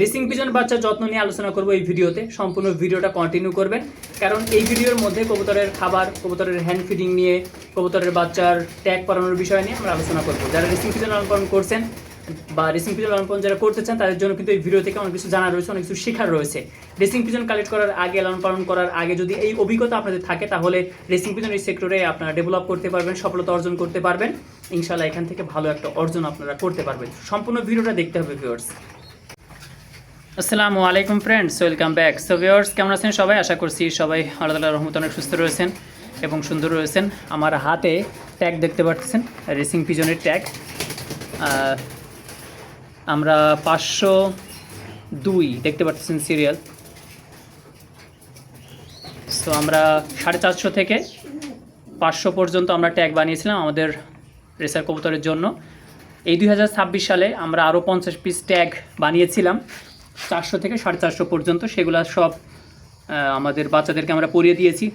Racing pigeon বাচ্চার যত্ন নিয়ে আলোচনা করব এই ভিডিওতে। সম্পূর্ণ ভিডিওটা কন্টিনিউ করবেন, কারণ এই ভিডিওর মধ্যে কবুতরের খাবার, কবুতরের হ্যান্ড ফিডিং নিয়ে, কবুতরের বাচ্চার ট্যাগ পরানোর বিষয় নিয়ে আমরা আলোচনা করব। যারা রেসিং পিজন লালন পালন করছেন বা রেসিং পিজন লালন পালন যারা করতে চান, তাদের জন্য কিন্তু এই ভিডিও থেকে অনেক কিছু জানা রয়েছে, অনেক কিছু শেখার রয়েছে। রেসিং পিজন কালেক্ট করার আগে, লালন পালন করার আগে যদি এই অভিজ্ঞতা আপনাদের থাকে, তাহলে রেসিং পিজন এই সেক্টরে আপনারা ডেভেলপ করতে পারবেন, সফলতা অর্জন করতে পারবেন। ইনশাআল্লাহ এখান থেকে ভালো একটা অর্জন আপনারা করতে পারবেন। সম্পূর্ণ ভিডিওটা দেখতে হবে ভিউয়ার্স। আসসালামু আলাইকুম friends, welcome back. So viewers, কেমন আছেন সবাই? আশা করছি সবাই আল্লাহ তাআলার রহমতে অনেক সুস্থ রয়েছেন এবং সুন্দর রয়েছেন। আমার হাতে ট্যাগ দেখতে পাচ্ছেন, রেসিং পিজনের ট্যাগ। আমরা 502 দেখতে পাচ্ছেন সিরিয়াল। সো আমরা 450 থেকে 500 পর্যন্ত আমরা ট্যাগ বানিয়েছিলাম আমাদের রেসার কবুতরের জন্য। এই 2026 সালে আমরা আরও 50 পিস ট্যাগ বানিয়েছিলাম 400 থেকে 450 পর্যন্ত। সেগুলো সব আমাদের বাচ্চাদেরকে আমরা পরিয়ে দিয়েছি,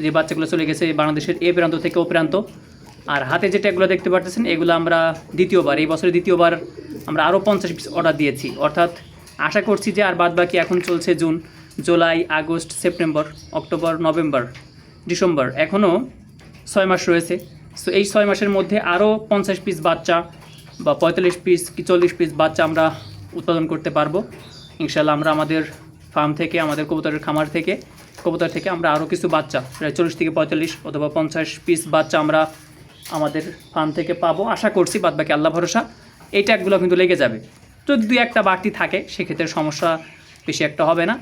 যে বাচ্চাগুলো চলে গেছে বাংলাদেশের এ প্রান্ত থেকে ও প্রান্ত। আর হাতে যে ট্যাগগুলো দেখতে পাচ্ছেন, এগুলো আমরা দ্বিতীয়বার, এই বছরের দ্বিতীয়বার আমরা আরও 50 পিস অর্ডার দিয়েছি। অর্থাৎ আশা করছি যে আর বাদ বাকি এখন চলছে June, July, August, September, October, November, December, এখনও 6 মাস রয়েছে। সো এই 6 মাসের মধ্যে আরও 50 পিস বাচ্চা বা 45 পিস কি 40 পিস বাচ্চা আমরা উৎপাদন করতে পারবো ইনশাল্লাহ। আমরা আমাদের ফার্ম থেকে, আমাদের কবুতরের খামার থেকে, কবুতর থেকে আমরা আরও কিছু বাচ্চা, প্রায় 40 থেকে 45 অথবা 50 পিস বাচ্চা আমরা আমাদের ফার্ম থেকে পাবো আশা করছি। বাদ বাকি আল্লাহ ভরসা। এই ট্যাগগুলো কিন্তু লেগে যাবে। যদি 2-1টা বাড়তি থাকে সেক্ষেত্রে সমস্যা বেশি একটা হবে না।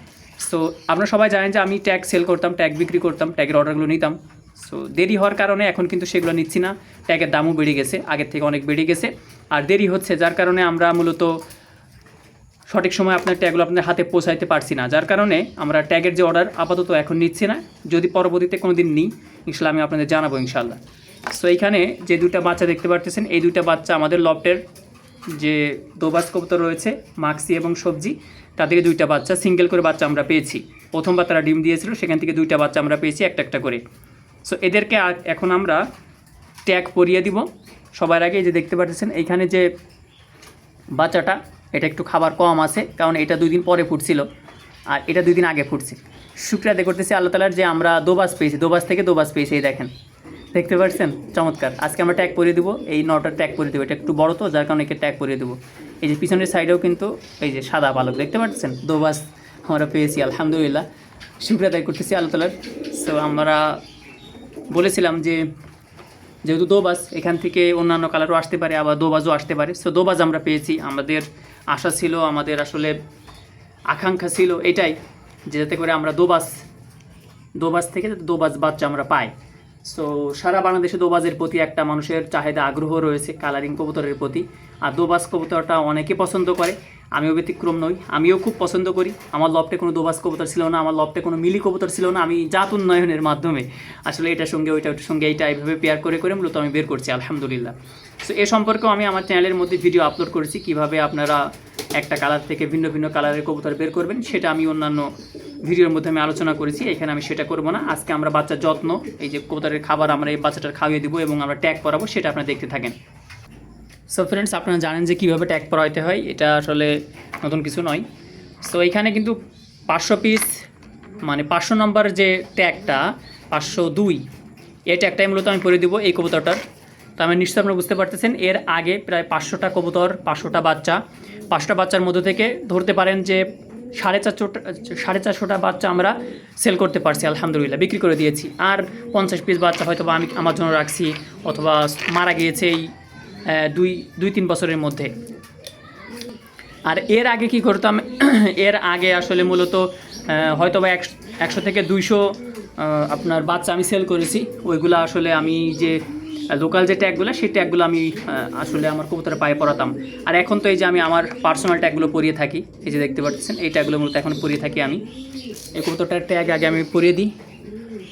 সো আপনারা সবাই জানেন যে আমি ট্যাগ সেল করতাম, ট্যাগ বিক্রি করতাম, ট্যাগের অর্ডারগুলো নিতাম। সো দেরি হওয়ার কারণে এখন কিন্তু সেগুলো নিচ্ছি না। ট্যাগের দামও বেড়ে গেছে, আগের থেকে অনেক বেড়ে গেছে। আর দেরি হচ্ছে, যার কারণে আমরা মূলত সঠিক সময় আপনার ট্যাগগুলো আপনার হাতে পৌঁছাইতে পারছি না। যার কারণে আমরা ট্যাগের যে অর্ডার আপাতত এখন নিচ্ছি না। যদি পরবর্তীতে কোনো দিন নিই, ইনশাল্লাহ আমি আপনাদের জানাবো ইনশাল্লাহ। সো এইখানে যে 2টা বাচ্চা দেখতে পারতেছেন, এই 2টা বাচ্চা আমাদের লফটের যে দোবাজ কবুতর রয়েছে, মাক্সি এবং সবজি, তাদেরকে 2টা বাচ্চা, সিঙ্গেল করে বাচ্চা আমরা পেয়েছি। প্রথমবার তারা ডিম দিয়েছিল, সেখান থেকে 2টা বাচ্চা আমরা পেয়েছি একটা একটা করে। সো এদেরকে এখন আমরা ট্যাগ পরিয়ে দিব। সবার আগে যে দেখতে পাচ্ছেন এইখানে যে বাচ্চাটা, এটা একটু খাবার কম আছে, কারণ এটা 2 দিন পরে ফুটছিল আর এটা 2 দিন আগে ফুটছে। শুক্রিয়া আদায় করতেছি আল্লাহ তাআলার যে আমরা দোবাজ পেয়েছি, দোবাজ থেকে দোবাজ পেয়েছি। এই দেখেন, দেখতে পাচ্ছেন, চমৎকার। আজকে আমরা ট্যাগ পরিয়ে দেবো, এই 9টার ট্যাগ পরিয়ে দেবো। এটা একটু বড় তো, যার কারণে একে ট্যাগ পরিয়ে দেবো। এই যে পিছনের সাইডেও কিন্তু এই যে সাদা পালক দেখতে পাচ্ছেন, দোবাজ আমরা পেয়েছি আলহামদুলিল্লাহ। শুক্রিয়া আদায় করতেছি আল্লাহ তাআলার। সো আমরা বলেছিলাম যে যেহেতু দোবাজ, এখান থেকে অন্যান্য কালারও আসতে পারে, আবার দোবাজও আসতে পারে। সো দোবাজ আমরা পেয়েছি। আমাদের আশা ছিল, আমাদের আসলে আকাঙ্ক্ষা ছিল এটাই, যে যাতে করে আমরা দোবাজ থেকে যাতে দোবাজ বাচ্চা আমরা পাই। সো সারা বাংলাদেশে দোবাজের প্রতি একটা মানুষের চাহিদা, আগ্রহ রয়েছে কালারিং কবুতরের প্রতি। আর দোবাজ কবুতরটা অনেকে পছন্দ করে, আমিও ব্যতিক্রম নই, আমিও খুব পছন্দ করি। আমার লফটে কোনো দোবাজ কবুতর ছিল না, আমার লফটে কোনো মিলি কবুতর ছিল না। আমি জাত উন্নয়নের মাধ্যমে আসলে এটার সঙ্গে ওইটার সঙ্গে এইটা এইভাবে পেয়ার করে করে মূলত আমি বের করছি আলহামদুলিল্লাহ। সো এ সম্পর্কেও আমি আমার চ্যানেলের মধ্যে ভিডিও আপলোড করেছি, কীভাবে আপনারা একটা কালার থেকে ভিন্ন ভিন্ন কালারের কবুতর বের করবেন। সেটা আমি অন্যান্য ভিডিওর মধ্যে আমি আলোচনা করেছি, এখানে আমি সেটা করব না। আজকে আমরা বাচ্চার যত্ন, এই যে কবুতরের খাবার আমরা এই বাচ্চাটার খাইয়ে দিব এবং আমরা ট্যাগ করাবো, সেটা আপনারা দেখতে থাকেন। সো ফ্রেন্ডস, আপনারা জানেন যে কীভাবে ট্যাগ পরাইতে হয়, এটা আসলে নতুন কিছু নয়। সো এইখানে কিন্তু 500 পিস, মানে 500 নম্বর যে ট্যাগটা, 502, এই ট্যাগটাই মূলত আমি পরিয়ে দিব এই কবুতরটার। তো আমি নিশ্চয়ই আপনারা বুঝতে পারতেছেন, এর আগে প্রায় 500টা কবুতর, 500টা বাচ্চা, 5টা বাচ্চার মধ্যে থেকে ধরতে পারেন যে 450টা বাচ্চা আমরা সেল করতে পারছি আলহামদুলিল্লাহ, বিক্রি করে দিয়েছি। আর 50 পিস বাচ্চা হয়তো বা আমি আমার জন্য রাখছি, অথবা মারা গিয়েছে এই 2-3 বছরের মধ্যে। আর এর আগে কি করতাম, এর আগে আসলে মূলত হয়তো বা 100 থেকে 200 আপনার বাচ্চা আমি সেল করেছি। ওইগুলো আসলে আমি যে লোকাল যে ট্যাগগুলো, সেই ট্যাগগুলো আমি আসলে আমার কবুতরের পায়ে পরাতাম। আর এখন তো এই যে আমি আমার পার্সোনাল ট্যাগগুলো পরিয়ে থাকি, এই যে দেখতে পাচ্ছেন, এই ট্যাগগুলো মূলত এখন পরিয়ে থাকি আমি। এই কবুতরটার ট্যাগ আগে আমি পরিয়ে দিই।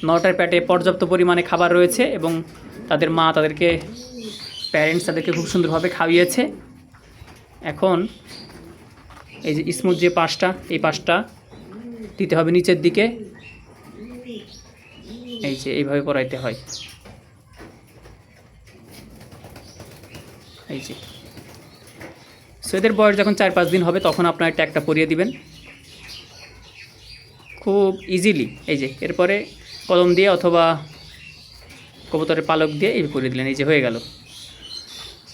9টার প্যাটে পর্যাপ্ত পরিমাণে খাবার রয়েছে এবং তাদের মা, তাদেরকে প্যারেন্টস তাদেরকে খুব সুন্দরভাবে খাইয়েছে। এখন এই যে স্মুথ যে পাশটা, এই পাশটা দিতে হবে নিচের দিকে, এই যে এইভাবে পরাইতে হয়। এই যে সো এদের বয়স যখন 4-5 দিন হবে তখন আপনার ট্যাগটা পরিয়ে দিবেন খুব ইজিলি। এই যে এরপরে কলম দিয়ে অথবা কবুতরের পালক দিয়ে এই পরিয়ে দিলেন, এই যে হয়ে গেল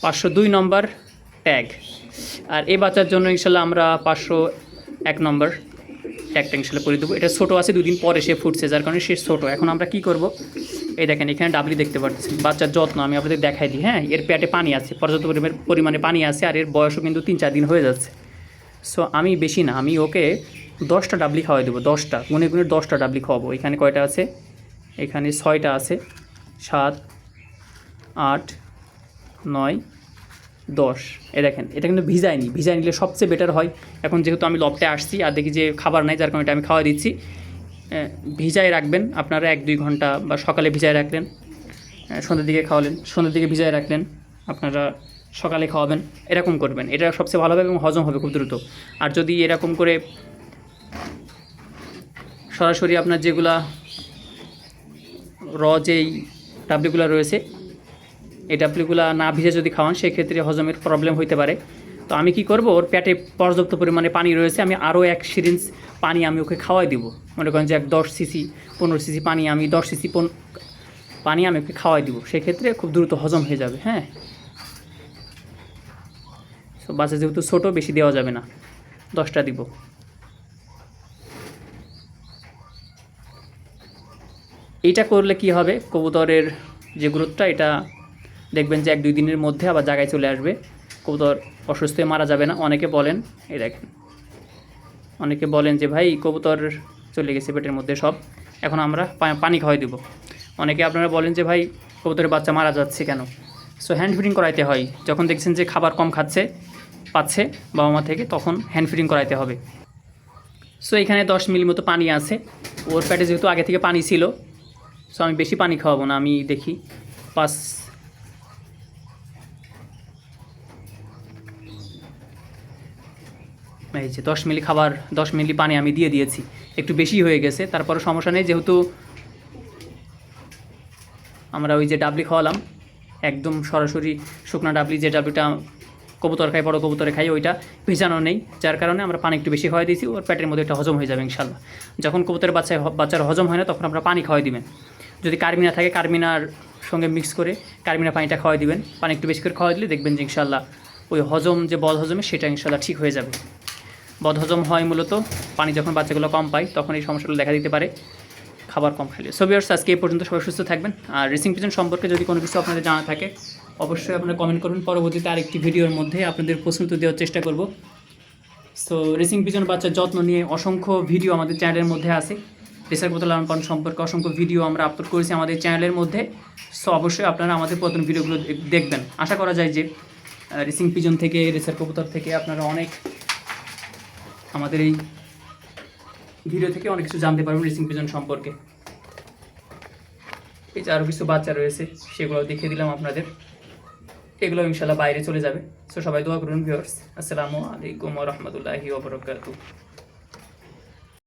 502 নম্বর ট্যাগ। আর এই বাচ্চার জন্য ইনশাল্লাহ আমরা 501 নম্বর ট্যাগটা ইনশাল্লাহ পরিয়ে দেবো। এটা ছোটো আছে, 2 দিন পরে সে ফুটছে, যার কারণে সে ছোটো। এখন আমরা কি করব, এই দেখেন এখানে ডাবলি দেখতে পাচ্ছেন, বাচ্চার যত্ন আমি আপনাদের দেখাই দিই। হ্যাঁ, এর পেটে পানি আছে, পর্যাপ্ত পরিমাণে পানি আছে, আর এর বয়সও কিন্তু 3-4 দিন হয়ে যাচ্ছে। সো আমি বেশি না, আমি ওকে 10টা ডাবলি খাওয়াই দেবো, 10টা গুনে 10টা ডাবলি খাওয়াবো। এখানে কয়টা আছে, এখানে 6টা আছে, 7, 8, 9, 10। এ দেখেন এটা কিন্তু ভিজাই নিলে সবচেয়ে বেটার হয়। এখন যেহেতু আমি লবটে আসছি আর দেখি যে খাবার নাই, যার কারণে এটা আমি খাওয়া দিচ্ছি। ভিজায় রাখবেন আপনারা 1-2 ঘন্টা, বা সকালে ভিজায় রাখলেন, সন্ধ্যের দিকে খাওয়ালেন, সন্ধ্যের দিকে ভিজায় রাখলেন, আপনারা সকালে খাওয়াবেন, এরকম করবেন। এটা সবচেয়ে ভালো হবে এবং হজম হবে খুব দ্রুত। আর যদি এরকম করে সরাসরি আপনার যেগুলা যেই ডাবলিগুলো রয়েছে, এই ডাবলিগুলো না ভিজে যদি খাওয়ান সেক্ষেত্রে হজমের প্রবলেম হইতে পারে। তো আমি কি করব, ওর পেটে পর্যাপ্ত পরিমাণে পানি রয়েছে, আমি আরও 1 সিরিঞ্জ পানি আমি ওকে খাওয়াই দিব। মনে করেন যে 10 সিসি 15 সিসি পানি, আমি 10 সিসি পানি আমি ওকে খাওয়াই দিব, সেক্ষেত্রে খুব দ্রুত হজম হয়ে যাবে। হ্যাঁ, তো বাচ্চা যেহেতু ছোটো, বেশি দেওয়া যাবে না, 10টা দিব। এইটা করলে কি হবে, কবুতরের যে গ্রোথটা এটা দেখবেন যে 1-2 দিনের মধ্যে আবার জায়গায় চলে আসবে, কবুতর অসুস্থ হয়ে মারা যাবে না। অনেকে বলেন, এই দেখেন অনেকে বলেন যে ভাই কবুতর চলে গেছে পেটের মধ্যে সব, এখন আমরা পানি খাওয়াই দেবো। অনেকে আপনারা বলেন যে ভাই কবুতরের বাচ্চা মারা যাচ্ছে কেন। সো হ্যান্ড ফিডিং করাইতে হয়, যখন দেখছেন যে খাবার কম পাচ্ছে বাবা মা থেকে, তখন হ্যান্ড ফিডিং করাইতে হবে। সো এখানে 10 মিলি মতো পানি আছে, ওর পেটে যেহেতু আগে থেকে পানি ছিল, সো আমি বেশি পানি খাওয়াবো না। আমি দেখি 5 এই যে 10 মিলি খাবার, 10 মিলি পানি আমি দিয়ে দিয়েছি, একটু বেশি হয়ে গেছে, তারপরে সমস্যা নেই। যেহেতু আমরা ওই যে ডাবলি খাওয়ালাম একদম সরাসরি শুকনো ডাবলি, যে ডাবলিটা কবুতর খাই, বড় কবুতরে খাই, ওইটা ভেজানো নেই, যার কারণে আমরা পানি একটু বেশি খাওয়াই দিয়েছি। ওর পেটের মধ্যে এটা হজম হয়ে যাবে ইনশাল্লাহ। যখন কবুতরের বাচ্চার হজম হয় না, তখন আমরা পানি খাওয়াই দিবেন। যদি কার্মিনা থাকে, কার্মিনার সঙ্গে মিক্স করে কার্মিনা পানিটা খাওয়াই দিবেন। পানি একটু বেশি করে খাওয়াই দিলে দেখবেন যে ইনশাল্লাহ ওই হজম যে বদ হজমে, সেটা ইনশাল্লাহ ঠিক হয়ে যাবে। বদ হজম হয় মূলত পানি যখন বাচ্চাগুলো কম পায়, তখন এই সমস্যাগুলো দেখা দিতে পারে খাবার কম খাইলে। সো ভিউয়ার্স, আজকে এই পর্যন্ত, সবাই সুস্থ থাকবেন। আর রেসিং পিজন সম্পর্কে যদি কোনো কিছু আপনাদের জানা থাকে, অবশ্যই আপনারা কমেন্ট করুন। পরবর্তীতে আরেকটি ভিডিওর মধ্যে আপনাদের প্রশ্ন উত্তর দেওয়ার চেষ্টা করব। সো রেসিং পিজন বাচ্চার যত্ন নিয়ে অসংখ্য ভিডিও আমাদের চ্যানেলের মধ্যে আছে। রেসার কবুতর লালন পালন সম্পর্কে অসংখ্য ভিডিও আমরা আপলোড করেছি আমাদের চ্যানেলের মধ্যে। সো অবশ্যই আপনারা আমাদের পুরাতন ভিডিওগুলো দেখবেন। আশা করা যায় যে রেসিং পিজন থেকে, রেসার কবুতর থেকে আপনারা অনেক, আমাদের এই ভিডিও থেকে অনেক কিছু জানতে পারবেন রেসিং পিজন সম্পর্কে। এই যে আরও কিছু বাচ্চা রয়েছে, সেগুলো দেখিয়ে দিলাম আপনাদের। এগুলো ইনশাল্লাহ বাইরে চলে যাবে। সো সবাই দোয়া করুন ভিউয়ার্স। আসসালামু আলাইকুম ওয়া রাহমাতুল্লাহি ওয়া বারাকাতুহু।